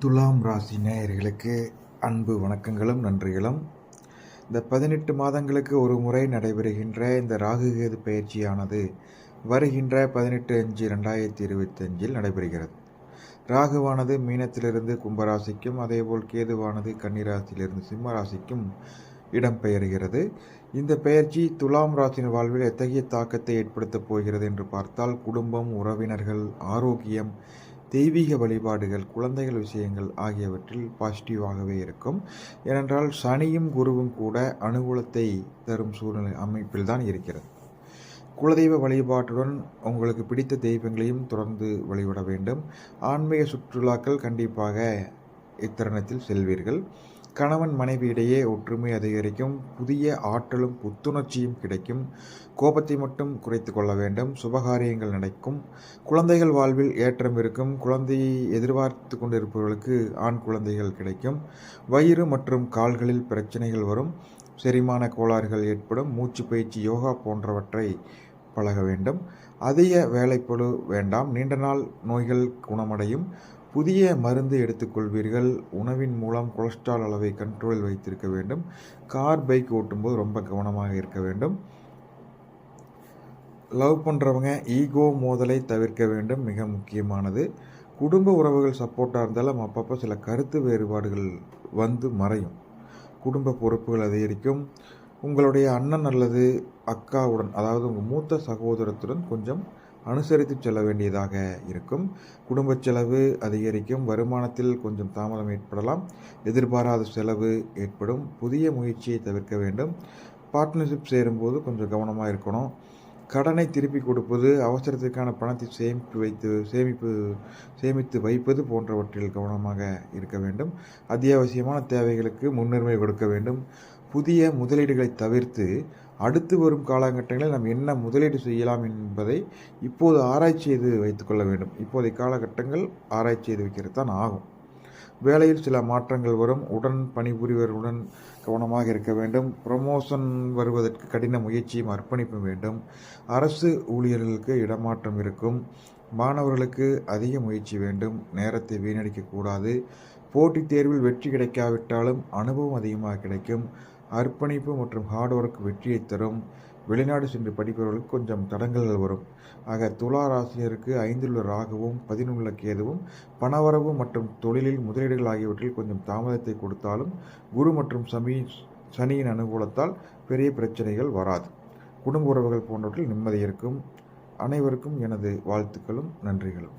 துலாம் ராசி நேயர்களுக்கு அன்பு வணக்கங்களும் நன்றிகளும். இந்த 18 மாதங்களுக்கு ஒரு முறை நடைபெறுகின்ற இந்த ராகு கேது பயிற்சியானது வருகின்ற 18/5/2025 நடைபெறுகிறது. ராகுவானது மீனத்திலிருந்து கும்பராசிக்கும், அதேபோல் கேதுவானது கன்னிராசியிலிருந்து சிம்ம ராசிக்கும் இடம்பெயர்கிறது. இந்த பெயர்ச்சி துலாம் ராசியின் வாழ்வில் எத்தகைய தாக்கத்தை ஏற்படுத்தப் போகிறது என்று பார்த்தால், குடும்பம், உறவினர்கள், ஆரோக்கியம், தெய்வீக வழிபாடுகள், குழந்தைகள் விஷயங்கள் ஆகியவற்றில் பாசிட்டிவாகவே இருக்கும். ஏனென்றால் சனியும் குருவும் கூட அனுகூலத்தை தரும் சூழ்நிலை அமைப்பில் தான் இருக்கிறது. குலதெய்வ வழிபாட்டுடன் உங்களுக்கு பிடித்த தெய்வங்களையும் தொடர்ந்து வழிபட வேண்டும். ஆன்மீக சுற்றுலாக்கள் கண்டிப்பாக இத்தருணத்தில் செல்வீர்கள். கணவன் மனைவியிடையே ஒற்றுமை அதிகரிக்கும். புதிய ஆற்றலும் புத்துணர்ச்சியும் கிடைக்கும். கோபத்தை மட்டும் குறைத்து கொள்ள வேண்டும். சுபகாரியங்கள் நடக்கும். குழந்தைகள் வாழ்வில் ஏற்றம் இருக்கும். குழந்தையை எதிர்பார்த்து கொண்டிருப்பவர்களுக்கு ஆண் குழந்தைகள் கிடைக்கும். வயிறு மற்றும் கால்களில் பிரச்சனைகள் வரும். செரிமான கோளாறுகள் ஏற்படும். மூச்சு பயிற்சி, யோகா போன்றவற்றை பழக வேண்டும். அதிக வேலைப்பளு வேண்டாம். நீண்ட நாள் நோய்கள் குணமடையும். புதிய மருந்து எடுத்துக்கொள்வீர்கள். உணவின் மூலம் கொலஸ்ட்ரால் அளவை கண்ட்ரோலில் வைத்திருக்க வேண்டும். கார், பைக் ஓட்டும்போது ரொம்ப கவனமாக இருக்க வேண்டும். லவ் பண்ணுறவங்க ஈகோ மோதலை தவிர்க்க வேண்டும், மிக முக்கியமானது. குடும்ப உறவுகள் சப்போர்ட்டாக இருந்தாலும் அப்பப்போ சில கருத்து வேறுபாடுகள் வந்து மறையும். குடும்ப பொறுப்புகள் அதிகரிக்கும். உங்களுடைய அண்ணன் அல்லது அக்காவுடன், அதாவது உங்கள் மூத்த சகோதரத்துடன் கொஞ்சம் அனுசரித்து செல்ல வேண்டியதாக இருக்கும். குடும்ப செலவு அதிகரிக்கும். வருமானத்தில் கொஞ்சம் தாமதம் ஏற்படலாம். எதிர்பாராத செலவு ஏற்படும். புதிய முயற்சியை தவிர்க்க வேண்டும். பார்ட்னர்ஷிப் சேரும்போது கொஞ்சம் கவனமாக இருக்கணும். கடனை திருப்பி கொடுப்பது, அவசரத்திற்கான பணத்தை சேமித்து வைப்பது போன்றவற்றில் கவனமாக இருக்க வேண்டும். அத்தியாவசியமான தேவைகளுக்கு முன்னுரிமை கொடுக்க வேண்டும். புதிய முதலீடுகளை தவிர்த்து அடுத்து வரும் காலகட்டங்களில் நாம் என்ன முதலீடு செய்யலாம் என்பதை இப்போது ஆராய்ச்சி செய்து வைத்துக்கொள்ள வேண்டும். இப்போதைய காலகட்டங்கள் ஆராய்ச்சி செய்து வைக்கிறது தான் ஆகும். வேலையில் சில மாற்றங்கள் வரும். உடன் பணிபுரிவருடன் கவனமாக இருக்க வேண்டும். ப்ரமோஷன் வருவதற்கு கடின முயற்சியும் அர்ப்பணிப்பும் வேண்டும். அரசு ஊழியர்களுக்கு இடமாற்றம் இருக்கும். மாணவர்களுக்கு அதிக முயற்சி வேண்டும். நேரத்தை வீணடிக்கக்கூடாது. போட்டித் தேர்வில் வெற்றி கிடைக்காவிட்டாலும் அனுபவம் அதிகமாக கிடைக்கும். அர்ப்பணிப்பு மற்றும் ஹார்ட் ஒர்க் வெற்றியை தரும். வெளிநாடு சென்று படிப்பவர்களுக்கு கொஞ்சம் தடங்கல்கள் வரும். ஆக துலா ராசியருக்கு 5 ராகுவும் 11 கேதுவும் பணவரவு மற்றும் தொழிலில் முதலீடுகள் ஆகியவற்றில் கொஞ்சம் தாமதத்தை கொடுத்தாலும் குரு மற்றும் சனியின் அனுகூலத்தால் பெரிய பிரச்சனைகள் வராது. குடும்ப உறவுகள் போன்றவற்றில் நிம்மதி இருக்கும். அனைவருக்கும் எனது வாழ்த்துக்களும் நன்றிகளும்.